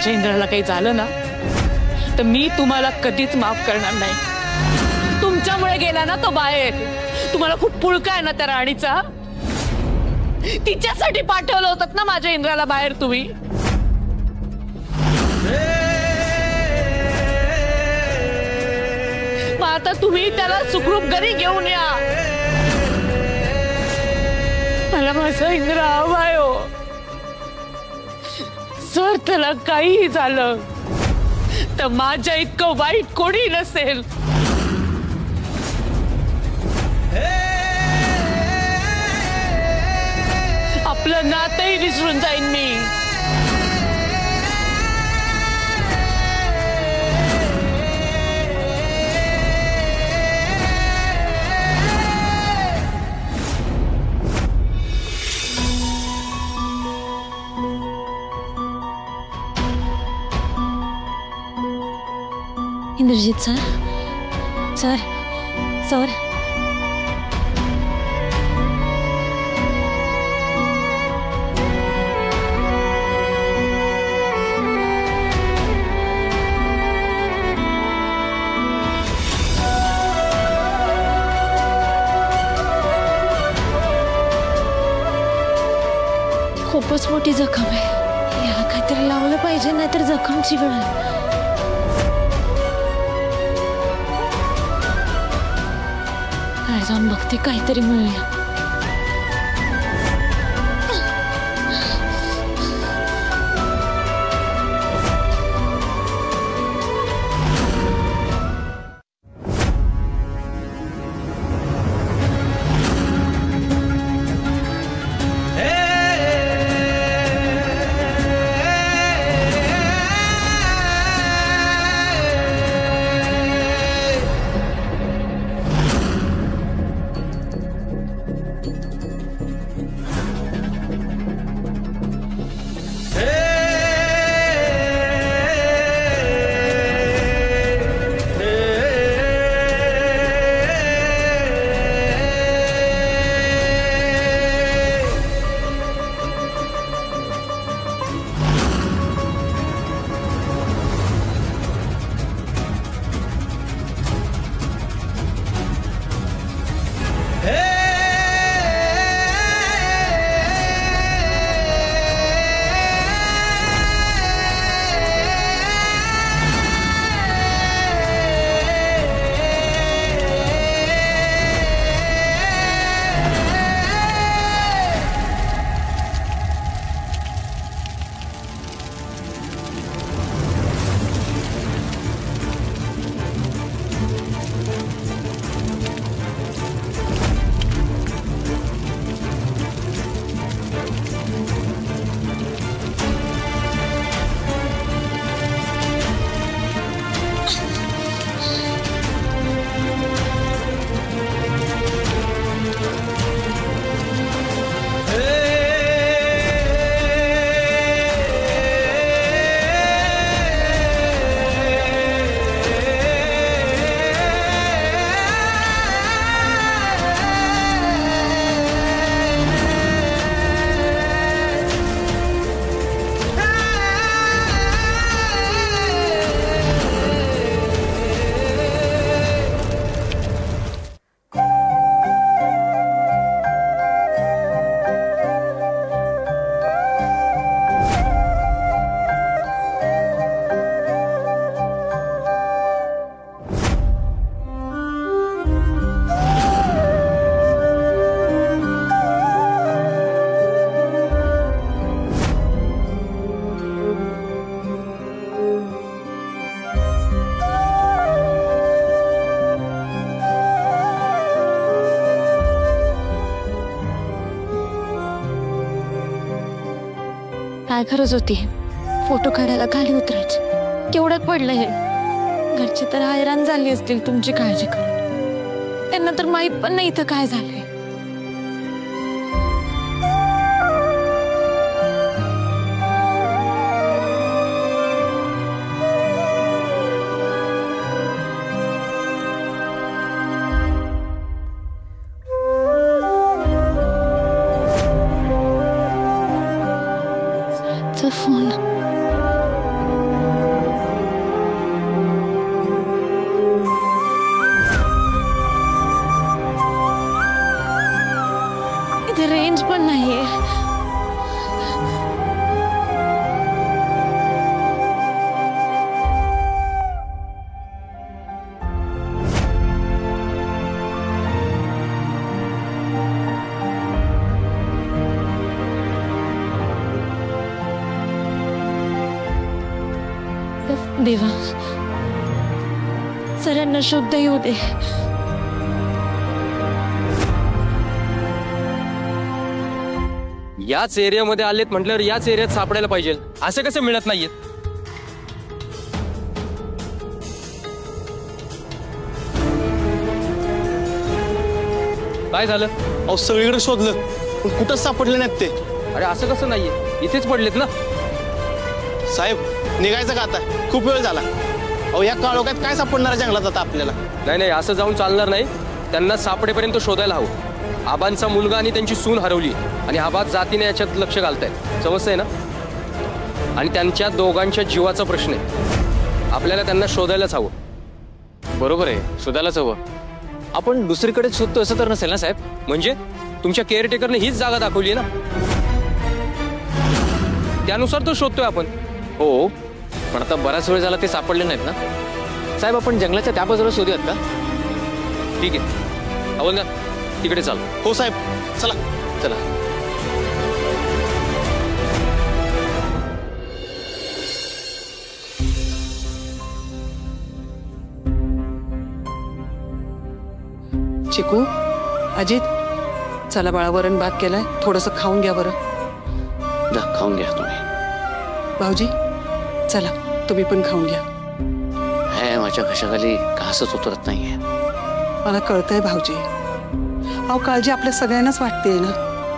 माझ्या इंद्राला काही झालं ना तर मी तुम्हाला कधीच माफ करणार नाही। तुमच्यामुळे गेला ना तो बाहेर। तुम्हाला खूप पुळका आहे ना त्या राणीचा, तिच्यासाठी पाठवलं होतं ना माझ्या इंद्राला बाहेर तुम्ही। मग आता तुम्ही त्याला सुखरूप घरी घेऊन या। मला माझा इंद्र हवाय हो। जर त्याला काहीही झालं तर माझ्या इतकं वाईट कोणी नसेल। आपलं नातही विसरून जाईन मी। इंद्रजीत सर, सर, सर, खूपच मोठी जखम आहे। याला काहीतरी लावलं पाहिजे, नाहीतर जखम चिघळेल। जाऊन बघते, काहीतरी मिळूया। काय गरज होती फोटो काढायला खाली उतरायची? केवढ्यात पडलं हे? घरचे तर हैराण झाली असतील तुमची काळजी करून। त्यांना तर माहित पण नाही इथं काय झालंय। फोन इथे रेंज पण नाहीये. देवा, सरांना शब्द येऊ दे. याच एरियामध्ये आलेत म्हटल्यावर याच एरियात सापडायला पाहिजे. असे कसे मिळत नाहीयेत? काय झालं? अहो सगळीकडे शोधलं पण कुठंच सापडले नाहीत ते. अरे असं कसं नाहीये, इथेच पडलेत ना. साहेब निघायचं का आता? खूप वेळ झाला. अहो या काळोखात काय सापडणार जंगलात आता आपल्याला? नाही असं जाऊन चालणार नाही. त्यांना सापडेपर्यंत शोधायला हवं. आबांचा मुलगा आणि त्यांची सून हरवली आणि आबा जातीने याच्यात लक्ष घालतायत. समजतंय ना? आणि त्यांच्या दोघांच्या जीवाचा प्रश्न आहे. आपल्याला त्यांना शोधायलाच हवं. बरोबर आहे, शोधायलाच हवं. आपण दुसरीकडे शोधतो असं तर नसेल ना साहेब? म्हणजे तुमच्या केअरटेकरने हीच जागा दाखवली ना, त्यानुसार तो शोधतोय आपण. हो, पण आता बराच वेळ झाला ते सापडले नाहीत ना साहेब. आपण जंगलाच्या त्या बाजूला शोधूयात का? ठीक आहे, हवलदार तिकडे चाल. हो साहेब, चला चला. चिकू, अजित, चला बाळा, वरण भात केलाय, थोडंसं खाऊन घ्या बरं. जा खाऊन घ्या तुम्ही. भाऊजी चला, तुम्ही पण खाऊन घ्या. हे माझ्या घशाखाली घासच उतरत नाहीये. मला कळतंय भाऊजी. अहो काळजी आपल्या सगळ्यांनाच वाटते ना.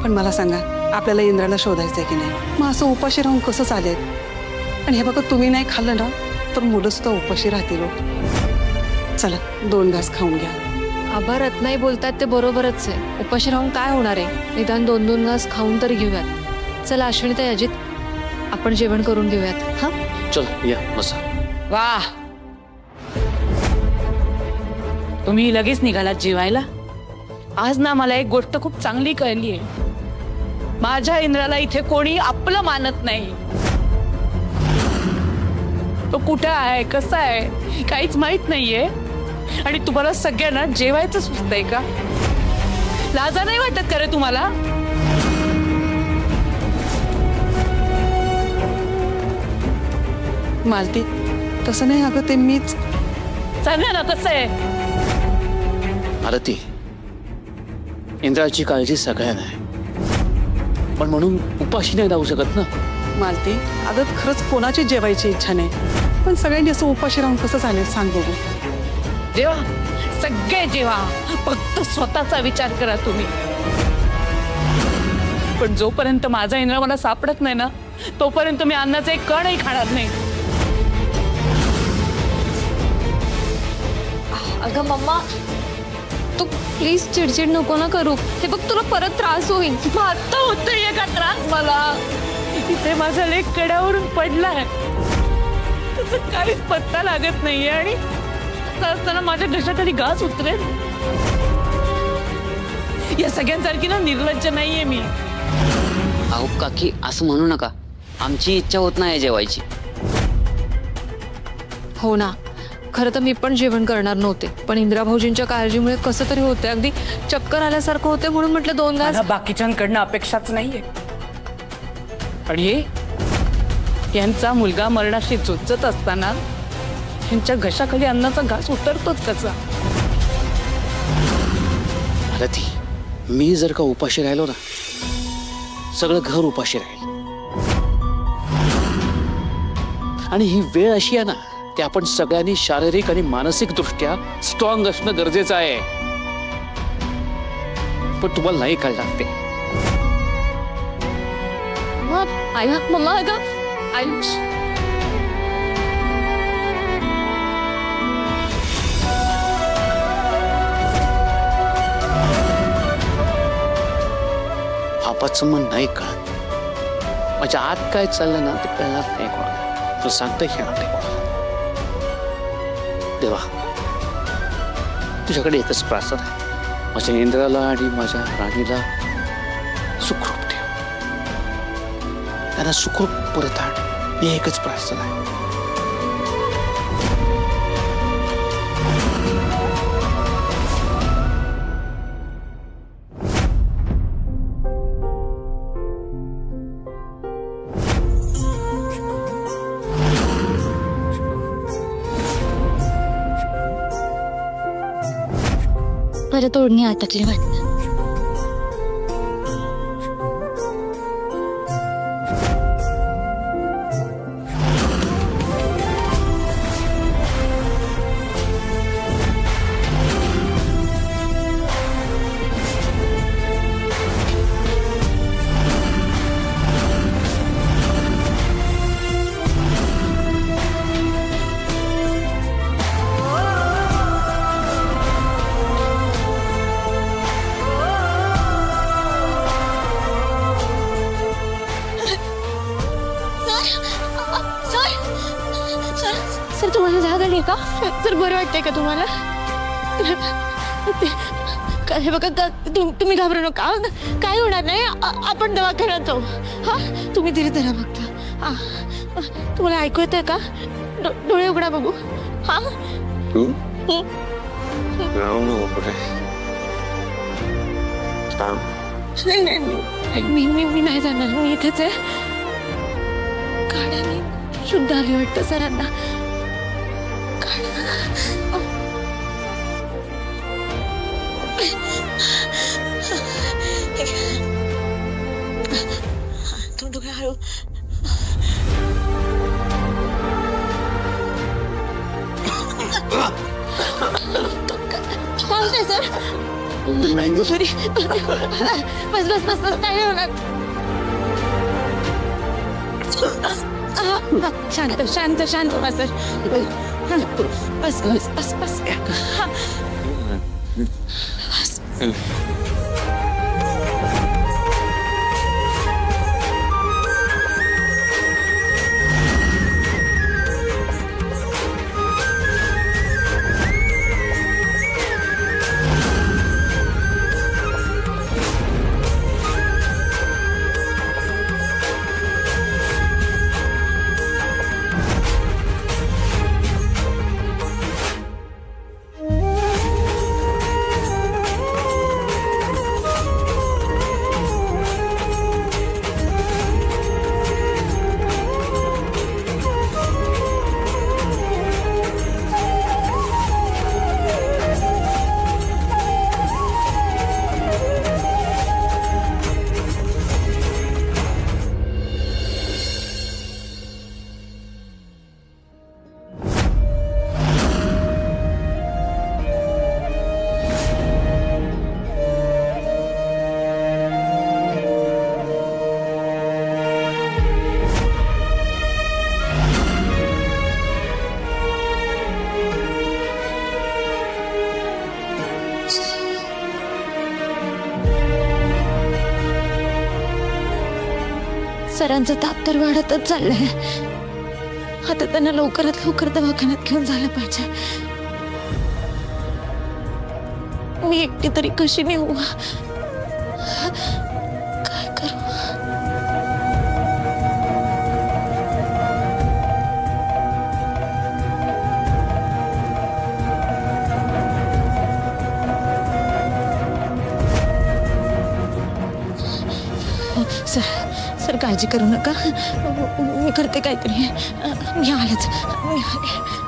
पण मला सांगा, आपल्याला इंद्राला शोधायचंय की नाही? मग असं उपाशी राहून कसं चालेल? आणि हे बघा, तुम्ही नाही खाल्लं ना तर मुलं सुद्धा उपाशी राहतील. चला 2 घास खाऊन घ्या. आबा रत्नाई बोलतात ते बरोबरच आहे. उपाशी राहून काय होणार आहे? निदान 2-2 घास खाऊन तरी घेऊयात. चला अश्विनीताई, अजित, आपण जेवण करून घेऊयात. हा चल या बसा. वाह, तुम्ही लगेच निघालात जेवायला. आज ना मला एक गोष्ट खूप चांगली कळली आहे. माझ्या इंद्राला इथे कोणी आपलं मानत नाही. तो कुठे आहे, कसा आहे, काहीच माहित नाहीये. आणि तुम्हाला सगळ्यांना जेवायचं सुचतंय का? लाजा नाही वाटत का रे तुम्हाला? मालती, तसं नाही अगं, ते मीच. सांगा ना कसं आहे. आरती, इंद्राची काळजी सगळ्यांना आहे, पण म्हणून उपाशी नाही राहू शकत ना. मालती, अगं खरंच कोणाची जेवायची इच्छा नाही, पण सगळ्यांनी असं उपाशी राहून कसं चालेल सांग बघू. जेवा, सगळे जेवा, फक्त स्वतःचा विचार करा तुम्ही. पण जोपर्यंत माझा इंद्र मला सापडत नाही ना, तोपर्यंत मी अन्नाचा एक कणही खाणार नाही. अगं मम्मा, तू प्लीज चिडचिड नको ना करू. हे बघ, तुला परत त्रास होईल. आता होतोय का त्रास मला? इथे माझा लेक कड्यावरून पडलाय, त्याचा काहीच पत्ता लागत नाहीये. आणि असताना माझ्या घशाखाली घास उतरेल. या सगळ्यांसारखी ना निर्लज्ज नाहीये मी. अहो काकी, असं म्हणू नका. आमची इच्छा होत नाही जेवायची. हो ना, खरं तर मी पण जेवण करणार नव्हते, पण इंदिरा भाऊजींच्या काळजीमुळे कसं तरी होते. अगदी चक्कर आल्यासारखं होते, म्हणून म्हटलं 2 घास. बाकीच्यांकडनं अपेक्षाच नाहीये. आणि यांचा मुलगा मरणाशी झुंजत असताना यांच्या घशाखाली अन्नाचा घास उतरतोच कसा? आरती, मी जर का उपाशी राहिलो ना, सगळं घर उपाशी राहील. आणि ही वेळ अशी आहे ना, ते आपण सगळ्यांनी शारीरिक आणि मानसिक दृष्ट्या स्ट्रॉंग असणं गरजेचं आहे. पण तुम्हाला नाही कळणार ते. मम्मा, अगं बापाचं मन नाही कळत. माझ्या आत काय चाललं ना ते कळणार नाही कोणाला. तो सांगता येणार नाही कोणाला. देवा, तुझ्याकडे एकच प्रार्थना आहे, माझ्या इंद्राला आणि माझ्या राणीला सुखरूप ठेव. त्यांना सुखरूप परत आण, ही एकच प्रार्थना आहे. परत ओढणी अटकली वाटतं. सर तुम्हाला जाग आली का? सर बरं वाटतंय का तुम्हाला? हे बघा तुम्ही घाबरू नका, काय होणार नाही. आपण दवाखान्यात जाऊ. हा तुम्ही धीरे धरा बघता. तुम्हाला ऐकू येतंय का? डोळे उघडा बघू. हा मी नाही जाणार, मी इथेच आहे. गाड्याने शुद्ध आली वाटतं सरांना. हळू सर. सॉरी बस बस बस बस काय होणार. शांत शांत शांत बस सर. बस बस बस बस सरांचा ताप तर वाढतच चाललाय. आता त्यांना लवकरात लवकर दवाखान्यात घेऊन जायला पाहिजे. मी एकटी तरी कशी नेऊ? काय करू? सर काळजी करू नका, मी करते काहीतरी. मी आलेच, मी आले.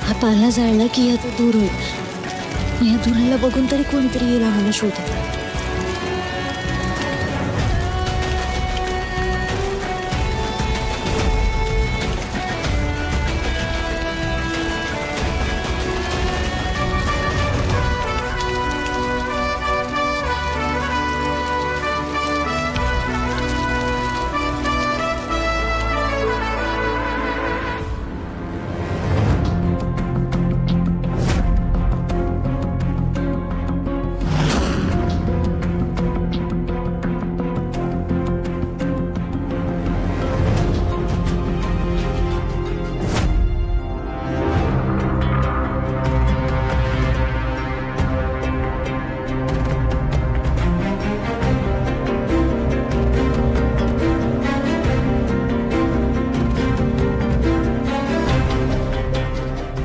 हा पाला जाळला की याचा दूर होईल. मग या धुराला बघून तरी कोणीतरी येईल आम्हाला शोधत.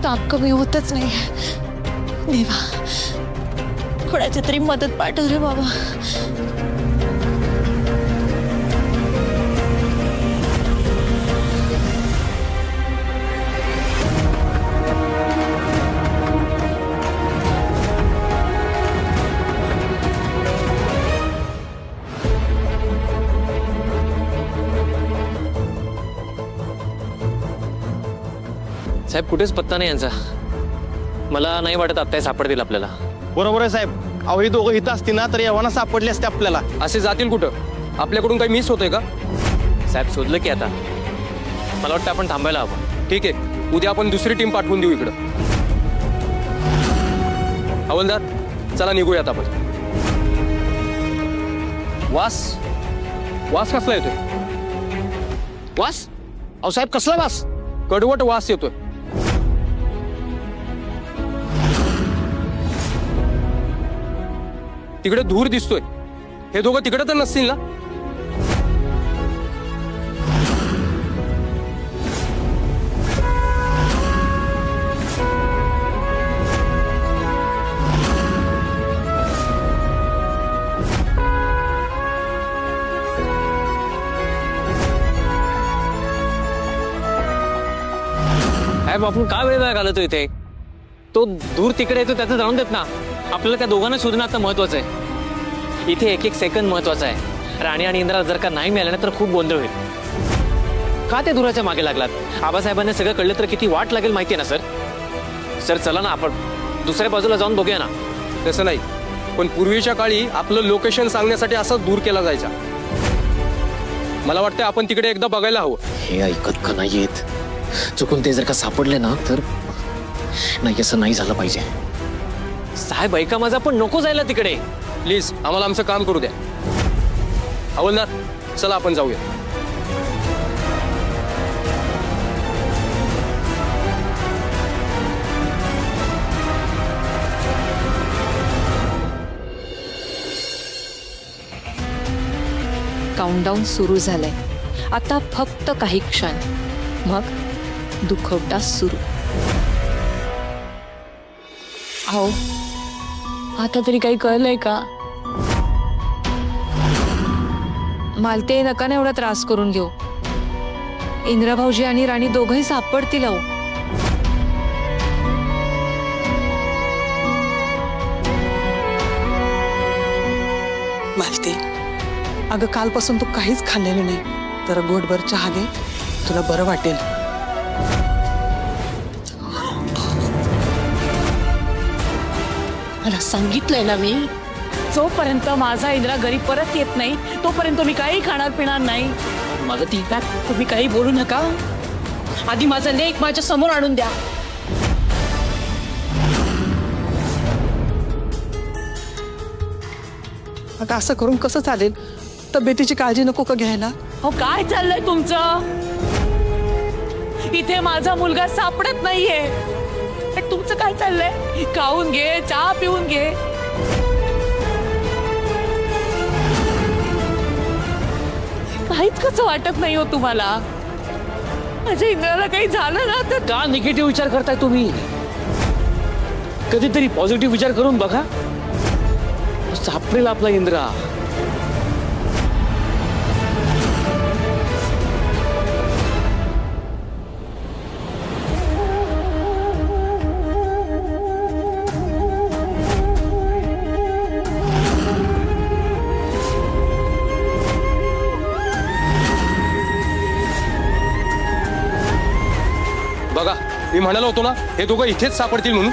ताप कमी होतच नाही. देवा, कोणाची तरी मदत पाठव रे बाबा. साहेब कुठेच पत्ता नाही यांचा. मला नाही वाटत आत्ता सापडतील आपल्याला. बरोबर आहे साहेब. अहो ही दोघं इथं असती ना तर एव्हाना सापडले असते आपल्याला. असे जातील कुठं? आपल्याकडून काही मिस होतंय का? साहेब शोधलं की आता. मला वाटतं आपण थांबायला हवं. ठीक आहे, उद्या आपण दुसरी टीम पाठवून देऊ इकडं. हवलदार, चला निघूयात आपण. वास वास कसला येतोय? वास? अहो साहेब कसला वास? कडवट वास येतोय. तिकडे धूर दिसतोय. हे दोघं तिकडे तर नसतील ना? साहेब आपण का वेळ घालतो इथे? तो दूर तिकडे येतो त्याचं जाणून देत ना. आपल्याला त्या दोघांना शोधणं आता महत्वाचं आहे. इथे एक एक सेकंद महत्वाचा आहे. राणी आणि इंद्राला जर का नाही मिळालं ना तर खूप गोंधळ होईल. का ते धुराच्या मागे लागलात? आबासाहेबांना सगळं कळलं तर किती वाट लागेल माहिती आहे ना सर. सर चला ना आपण दुसऱ्या बाजूला जाऊन बघूया ना. तसं नाही, पण पूर्वीच्या काळी आपलं लोकेशन सांगण्यासाठी असं दूर केला जायचा. मला वाटतं आपण तिकडे एकदा बघायला हवं. हे ऐकत का नाही येत? चुकून ते जर का सापडले ना तर नाही, असं नाही झालं पाहिजे. साहेब ऐका माझा, पण नको जायला तिकडे. प्लीज आम्हाला आमचं काम करू द्या. हवलदार, चला आपण जाऊया. काउंटडाऊन सुरू झालंय. आता फक्त काही क्षण, मग दुखवटा सुरू. अहो, आता तरी काही कळलंय का? मालते नका ना एवढा त्रास करून घेऊ. इंद्रा भाऊजी आणि राणी दोघंही सापडतील. अहो मालती, अगं कालपासून तू काहीच खाल्लेलं नाही. तर गोडभर चहा घे, तुला बरं वाटेल. मला सांगितलंय ना मी, जोपर्यंत माझा इंद्रा घरी परत येत नाही तोपर्यंत मी काही खाणार पिणार नाही. मला ती तुम्ही काही बोलू नका. आधी माझा लेक माझ्या समोर आणून द्या. अगं असं करून कसं चालेल? तब्येतीची काळजी नको का घ्यायला? हो काय चाललंय तुमचं? इथे माझा मुलगा सापडत नाहीये. पण तुमचं काय चाललंय? खाऊन घे, चहा पिऊन घे. काहीच कसं वाटत नाही हो तुम्हाला? माझ्या इंद्राला काही झालं ना तर. का निगेटिव्ह विचार करताय तुम्ही? कधीतरी पॉझिटिव्ह विचार करून बघा. सापडेल आपला इंद्रा. म्हणालो होतो ना हे दोघं इथेच सापडतील म्हणून.